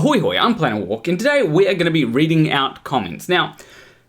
Ahoy hoy, I'm Planet Walk, and today we are going to be reading out comments. Now,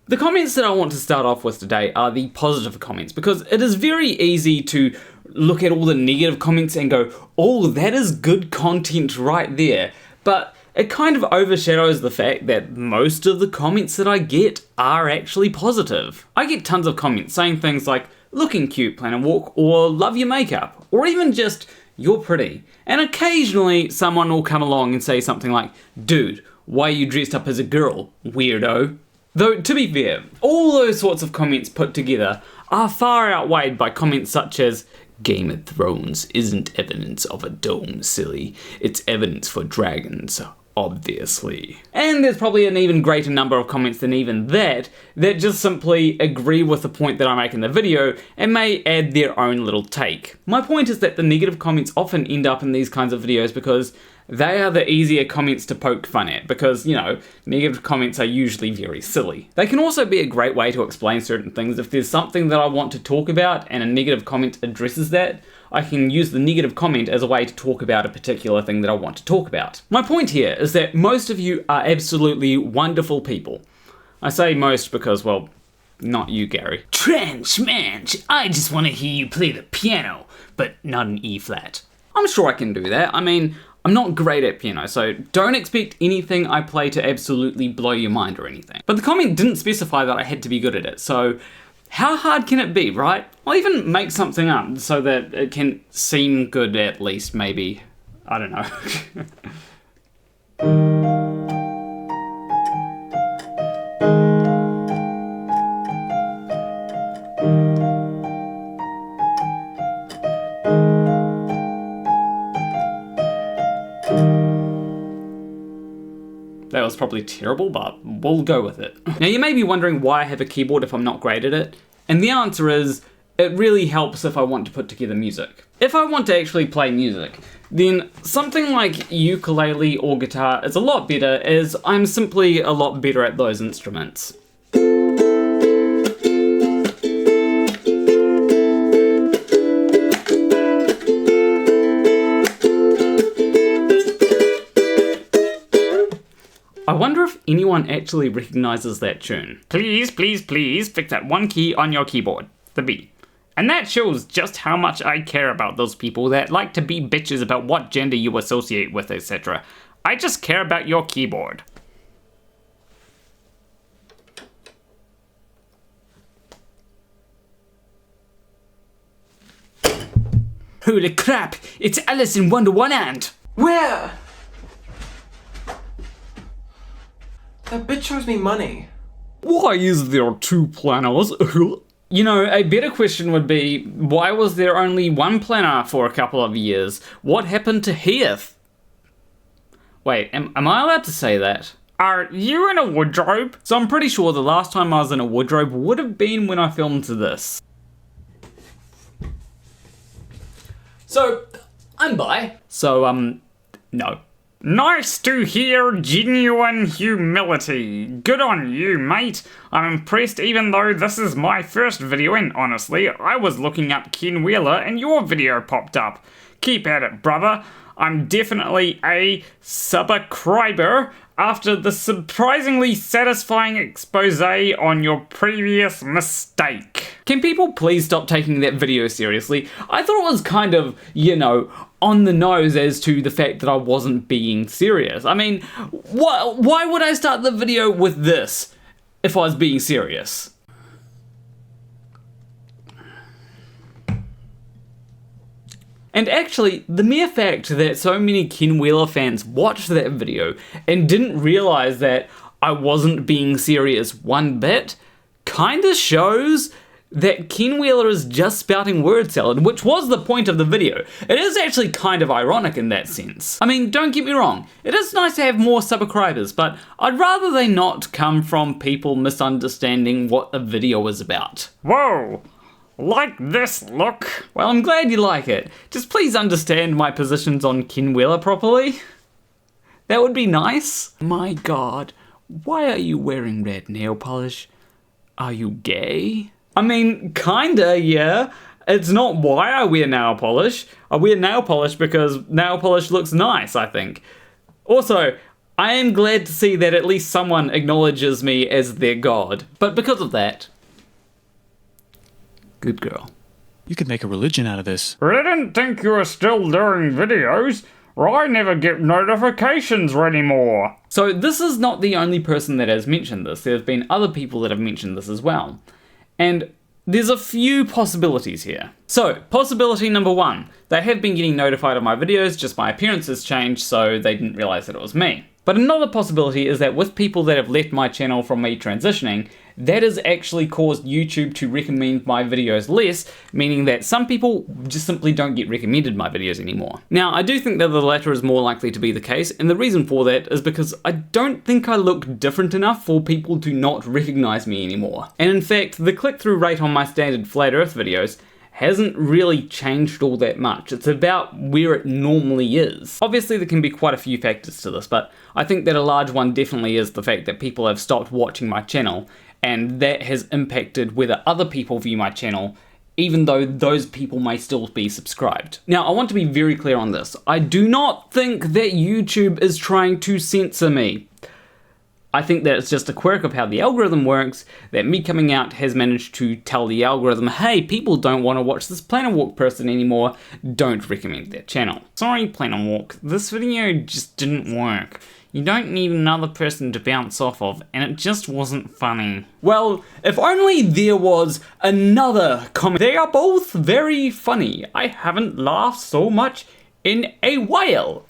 the comments that I want to start off with today are the positive comments, because it is very easy to look at all the negative comments and go, oh, that is good content right there. But it kind of overshadows the fact that most of the comments that I get are actually positive. I get tons of comments saying things like, looking cute, Planet Walk, or love your makeup, or even just, you're pretty. And occasionally someone will come along and say something like, dude, why are you dressed up as a girl, weirdo? Though, to be fair, all those sorts of comments put together are far outweighed by comments such as, Game of Thrones isn't evidence of a dome, silly. It's evidence for dragons, obviously. And there's probably an even greater number of comments than even that just simply agree with the point that I make in the video and may add their own little take. My point is that the negative comments often end up in these kinds of videos because they are the easier comments to poke fun at because, you know, negative comments are usually very silly. They can also be a great way to explain certain things. If there's something that I want to talk about and a negative comment addresses that, I can use the negative comment as a way to talk about a particular thing that I want to talk about. My point here is that most of you are absolutely wonderful people. I say most because, well, not you, Gerry. Trench, man, I just want to hear you play the piano, but not an E flat. I'm sure I can do that. I mean, I'm not great at piano, so don't expect anything I play to absolutely blow your mind or anything. But the comment didn't specify that I had to be good at it, so how hard can it be, right? I'll even make something up so that it can seem good at least, maybe. I don't know. That was probably terrible, but we'll go with it. Now you may be wondering why I have a keyboard if I'm not great at it, and the answer is, it really helps if I want to put together music. If I want to actually play music, then something like ukulele or guitar is a lot better, as I'm simply a lot better at those instruments. I wonder if anyone actually recognises that tune. Please, please, please fix that one key on your keyboard, the B. And that shows just how much I care about those people that like to be bitches about what gender you associate with, etc. I just care about your keyboard. Holy crap, it's Alice in Wonderland! Where? That bitch owes me money. Why is there two planners? You know, a better question would be, why was there only one planner for a couple of years? What happened to Heath? Wait, am I allowed to say that? Are you in a wardrobe? So I'm pretty sure the last time I was in a wardrobe would have been when I filmed this. So, I'm bi. So, no. Nice to hear genuine humility. Good on you, mate. I'm impressed even though this is my first video and honestly, I was looking up Ken Wheeler and your video popped up. Keep at it, brother. I'm definitely a subscriber after the surprisingly satisfying expose on your previous mistake. Can people please stop taking that video seriously? I thought it was kind of, you know, on the nose as to the fact that I wasn't being serious. I mean, why would I start the video with this if I was being serious? And actually, the mere fact that so many Ken Wheeler fans watched that video and didn't realise that I wasn't being serious one bit kinda shows that Ken Wheeler is just spouting word salad, which was the point of the video. It is actually kind of ironic in that sense. I mean, don't get me wrong, it is nice to have more subscribers, but I'd rather they not come from people misunderstanding what the video is about. Whoa! Like this look? Well, I'm glad you like it. Just please understand my positions on Ken Wheeler properly. That would be nice. My god, why are you wearing red nail polish? Are you gay? I mean, kinda, yeah. It's not why I wear nail polish. I wear nail polish because nail polish looks nice, I think. Also, I am glad to see that at least someone acknowledges me as their god. But because of that, good girl. You could make a religion out of this. I didn't think you were still doing videos. I never get notifications anymore. So this is not the only person that has mentioned this. There have been other people that have mentioned this as well. And there's a few possibilities here. So, possibility number 1. They have been getting notified of my videos, just my appearance has changed, so they didn't realize that it was me. But another possibility is that with people that have left my channel from me transitioning, that has actually caused YouTube to recommend my videos less, meaning that some people just simply don't get recommended my videos anymore. Now, I do think that the latter is more likely to be the case, and the reason for that is because I don't think I look different enough for people to not recognize me anymore. And in fact, the click-through rate on my standard Flat Earth videos hasn't really changed all that much. It's about where it normally is. Obviously there can be quite a few factors to this, but I think that a large one definitely is the fact that people have stopped watching my channel, and that has impacted whether other people view my channel, even though those people may still be subscribed. Now, I want to be very clear on this. I do not think that YouTube is trying to censor me. I think that it's just a quirk of how the algorithm works, that me coming out has managed to tell the algorithm, hey, people don't want to watch this Planet Walk person anymore, don't recommend their channel. Sorry, Planet Walk, this video just didn't work. You don't need another person to bounce off of, and it just wasn't funny. Well, if only there was another comment. They are both very funny. I haven't laughed so much in a while.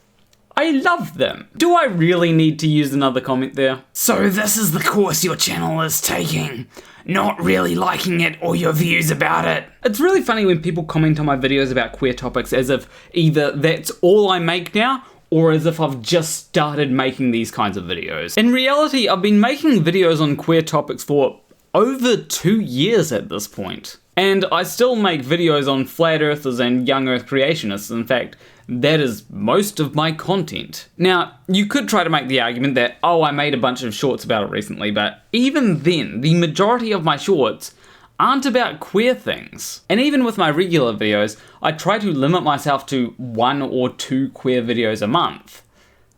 I love them. Do I really need to use another comment there? So this is the course your channel is taking. Not really liking it or your views about it. It's really funny when people comment on my videos about queer topics as if either that's all I make now, or as if I've just started making these kinds of videos. In reality, I've been making videos on queer topics for over 2 years at this point. And I still make videos on flat earthers and young earth creationists. In fact, that is most of my content. Now, you could try to make the argument that, oh, I made a bunch of shorts about it recently, but even then, the majority of my shorts aren't about queer things. And even with my regular videos, I try to limit myself to 1 or 2 queer videos a month.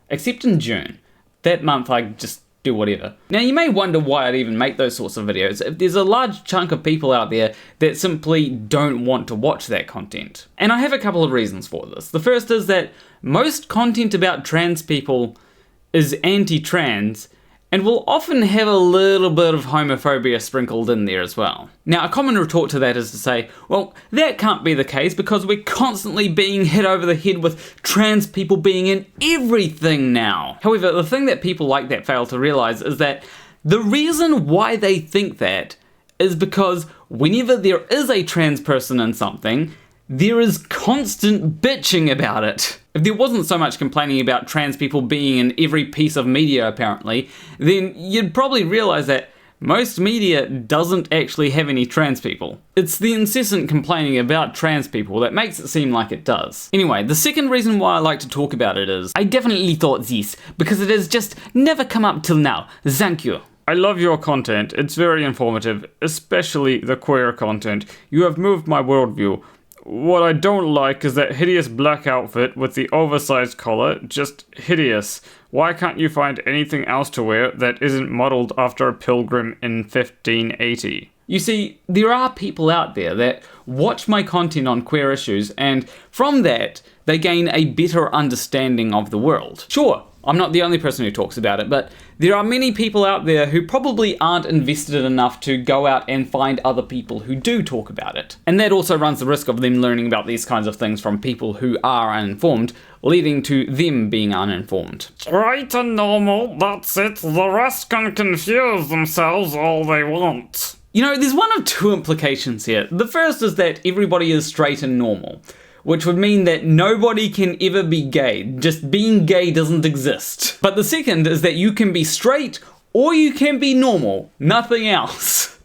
Except in June. That month I just do whatever. Now you may wonder why I'd even make those sorts of videos if there's a large chunk of people out there that simply don't want to watch that content. And I have a couple of reasons for this. The first is that most content about trans people is anti-trans, and will often have a little bit of homophobia sprinkled in there as well. Now, a common retort to that is to say, well, that can't be the case because we're constantly being hit over the head with trans people being in everything now. However, the thing that people like that fail to realize is that the reason why they think that is because whenever there is a trans person in something, there is constant bitching about it. If there wasn't so much complaining about trans people being in every piece of media apparently, then you'd probably realize that most media doesn't actually have any trans people. It's the incessant complaining about trans people that makes it seem like it does. Anyway, the second reason why I like to talk about it is, I definitely thought this, because it has just never come up till now. Thank you. I love your content. It's very informative, especially the queer content. You have moved my worldview. What I don't like is that hideous black outfit with the oversized collar, just hideous. Why can't you find anything else to wear that isn't modelled after a pilgrim in 1580? You see, there are people out there that watch my content on queer issues, and from that, they gain a better understanding of the world. Sure, I'm not the only person who talks about it, but there are many people out there who probably aren't invested enough to go out and find other people who do talk about it. And that also runs the risk of them learning about these kinds of things from people who are uninformed, leading to them being uninformed. Right and normal, that's it. The rest can confuse themselves all they want. You know, there's one of two implications here. The first is that everybody is straight and normal, which would mean that nobody can ever be gay. Just being gay doesn't exist. But the second is that you can be straight or you can be normal. Nothing else.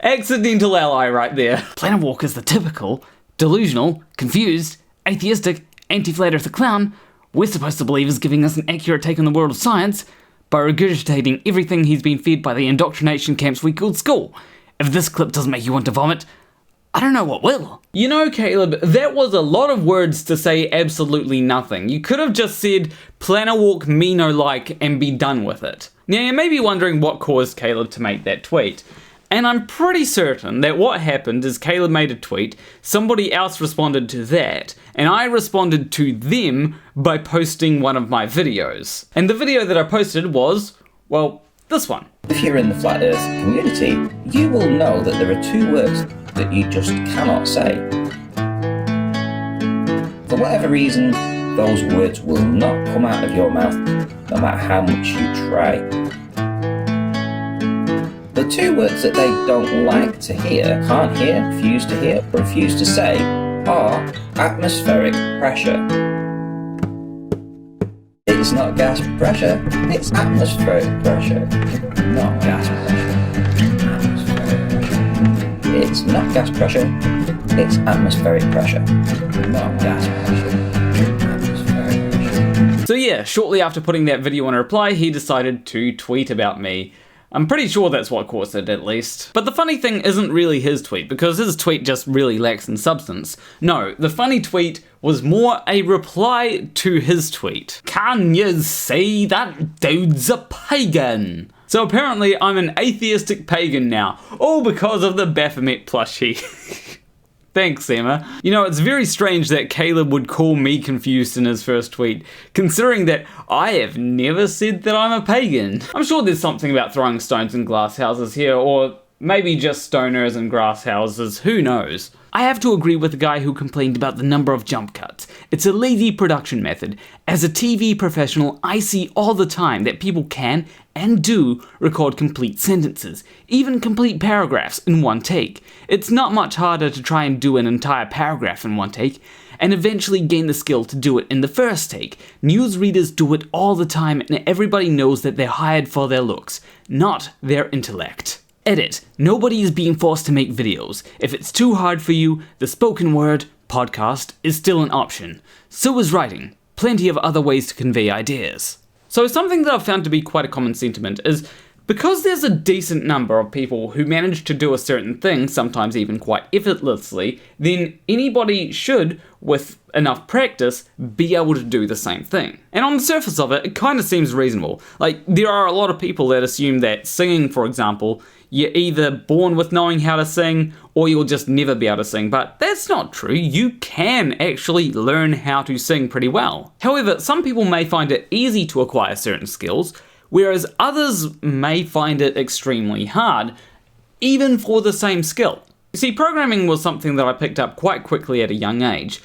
Accidental ally right there. Planet Walk is the typical, delusional, confused, atheistic, anti-flat earther clown we're supposed to believe is giving us an accurate take on the world of science by regurgitating everything he's been fed by the indoctrination camps we called school. If this clip doesn't make you want to vomit, I don't know what will. You know, Caleb, that was a lot of words to say absolutely nothing. You could have just said, plan a walk me no like, and be done with it. Now, you may be wondering what caused Caleb to make that tweet. And I'm pretty certain that what happened is Caleb made a tweet, somebody else responded to that, and I responded to them by posting one of my videos. And the video that I posted was, well, this one. If you're in the Flat Earth community, you will know that there are two words that you just cannot say. For whatever reason, those words will not come out of your mouth, no matter how much you try. The two words that they don't like to hear, can't hear, refuse to hear, or refuse to say are atmospheric pressure. It's not gas pressure, it's atmospheric pressure. Not gas pressure. Atmospheric pressure. It's not gas pressure, it's atmospheric pressure. Not gas pressure. Atmospheric pressure. So yeah, shortly after putting that video in a reply, he decided to tweet about me. I'm pretty sure that's what caused it, at least. But the funny thing isn't really his tweet, because his tweet just really lacks in substance. No, the funny tweet was more a reply to his tweet. Can you see that dude's a pagan? So apparently I'm an atheistic pagan now, all because of the Baphomet plushie. Thanks, Emma. You know, it's very strange that Caleb would call me confused in his first tweet, considering that I have never said that I'm a pagan. I'm sure there's something about throwing stones in glass houses here, or maybe just stoners in grass houses, who knows. I have to agree with the guy who complained about the number of jump cuts. It's a lazy production method. As a TV professional, I see all the time that people can and do record complete sentences, even complete paragraphs in one take. It's not much harder to try and do an entire paragraph in one take, and eventually gain the skill to do it in the first take. Newsreaders do it all the time, and everybody knows that they're hired for their looks, not their intellect. Edit. Nobody is being forced to make videos. If it's too hard for you, the spoken word podcast is still an option. So is writing. Plenty of other ways to convey ideas. So something that I've found to be quite a common sentiment is, because there's a decent number of people who manage to do a certain thing, sometimes even quite effortlessly, then anybody should, with enough practice, be able to do the same thing. And on the surface of it, it kind of seems reasonable. Like, there are a lot of people that assume that singing, for example, you're either born with knowing how to sing, or you'll just never be able to sing, but that's not true. You can actually learn how to sing pretty well. However, some people may find it easy to acquire certain skills, whereas others may find it extremely hard, even for the same skill. You see, programming was something that I picked up quite quickly at a young age.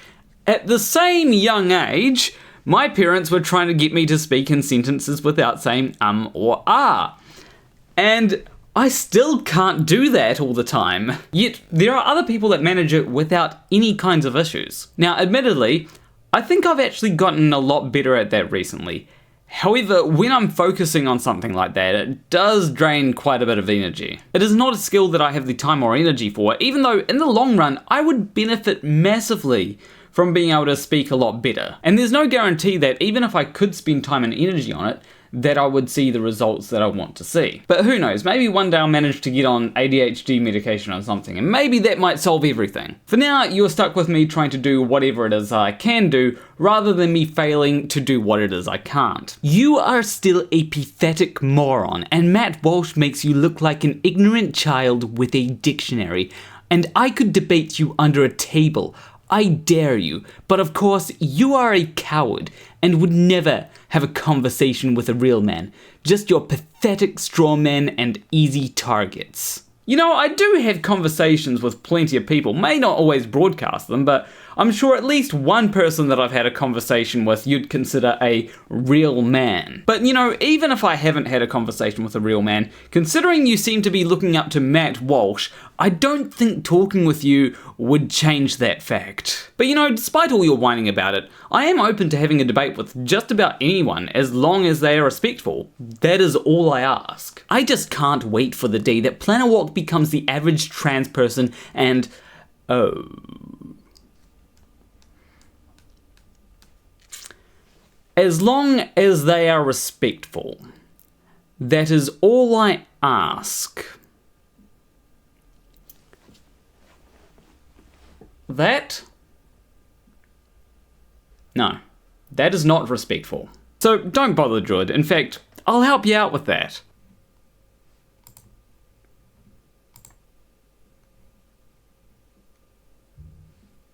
At the same young age, my parents were trying to get me to speak in sentences without saying or ah. And I still can't do that all the time. Yet, there are other people that manage it without any kinds of issues. Now, admittedly, I think I've actually gotten a lot better at that recently. However, when I'm focusing on something like that, it does drain quite a bit of energy. It is not a skill that I have the time or energy for, even though in the long run, I would benefit massively from being able to speak a lot better. And there's no guarantee that even if I could spend time and energy on it, that I would see the results that I want to see. But who knows, maybe one day I'll manage to get on ADHD medication or something, and maybe that might solve everything. For now, you're stuck with me trying to do whatever it is I can do, rather than me failing to do what it is I can't. You are still a pathetic moron, and Matt Walsh makes you look like an ignorant child with a dictionary, and I could debate you under a table. I dare you, but of course you are a coward and would never have a conversation with a real man, just your pathetic straw men and easy targets. You know, I do have conversations with plenty of people, may not always broadcast them, but I'm sure at least one person that I've had a conversation with you'd consider a real man. But you know, even if I haven't had a conversation with a real man, considering you seem to be looking up to Matt Walsh, I don't think talking with you would change that fact. But you know, despite all your whining about it, I am open to having a debate with just about anyone as long as they are respectful. That is all I ask. I just can't wait for the day that Planet Walk becomes the average trans person and... oh... As long as they are respectful. That is all I ask. that? No, that is not respectful. So don't bother, Druid. In fact, I'll help you out with that.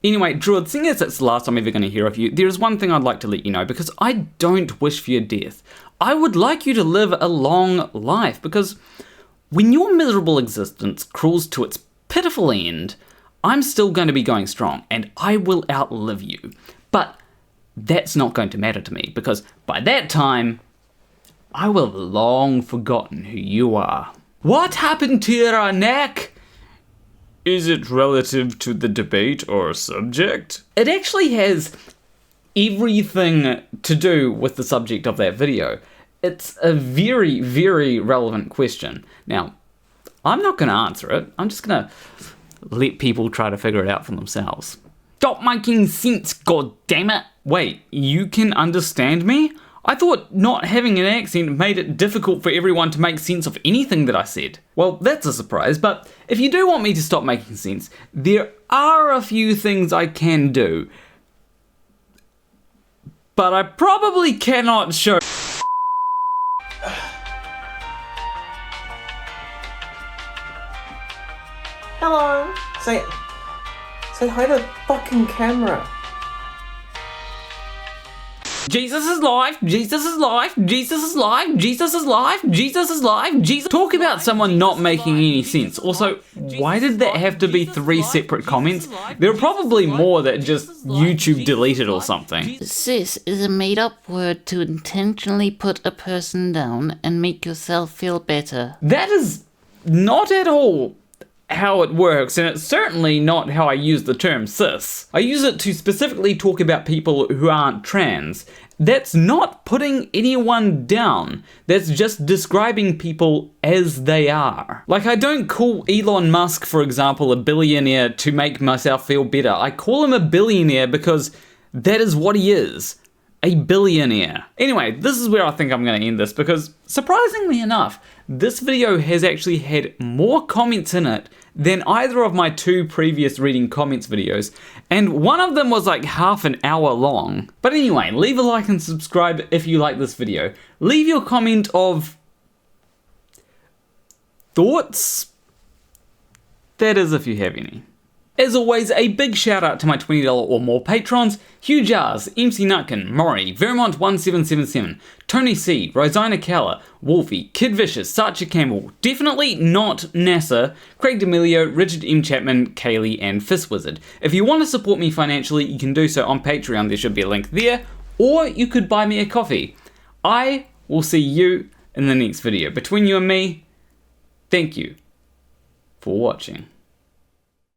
Anyway, Druid, seeing as it's the last I'm ever going to hear of you, there is one thing I'd like to let you know, because I don't wish for your death. I would like you to live a long life, because when your miserable existence crawls to its pitiful end, I'm still going to be going strong, and I will outlive you. But that's not going to matter to me, because by that time, I will have long forgotten who you are. What happened to your neck? Is it relative to the debate or subject? It actually has everything to do with the subject of that video. It's a very, very relevant question. Now, I'm not going to answer it. I'm just going to let people try to figure it out for themselves. Stop making sense, goddammit! Wait, you can understand me? I thought not having an accent made it difficult for everyone to make sense of anything that I said. Well, that's a surprise, but if you do want me to stop making sense, there are a few things I can do. But I probably cannot show... Hello. Say hi to the fucking camera. Jesus is life, Jesus is life, Jesus is life, Jesus is life, Jesus is life, Jesus... Talk about someone not making any sense. Also, why did that have to be 3 separate comments? There are probably more that just YouTube deleted or something. Sis is a made-up word to intentionally put a person down and make yourself feel better. That is not at all how it works, and it's certainly not how I use the term cis. I use it to specifically talk about people who aren't trans. That's not putting anyone down. That's just describing people as they are. Like, I don't call Elon Musk, for example, a billionaire to make myself feel better. I call him a billionaire because that is what he is. A billionaire. Anyway, this is where I think I'm going to end this, because surprisingly enough, this video has actually had more comments in it than either of my 2 previous reading comments videos, and one of them was like half an hour long. But anyway, leave a like and subscribe if you like this video. Leave your comment of thoughts. That is, if you have any. As always, a big shout out to my $20 or more patrons: Hugh Jarsz, M.C.Nutkin, Morrie, Vermont1777, Tony C, Rosyna Keller, Wolfie, KidVicious, Sacha Campbell, definitely not NASA, Craig D'Amelio, Richard M Chapman, Kaylee, and FistWizard. If you want to support me financially, you can do so on Patreon. There should be a link there, or you could buy me a coffee. I will see you in the next video. Between you and me, thank you for watching.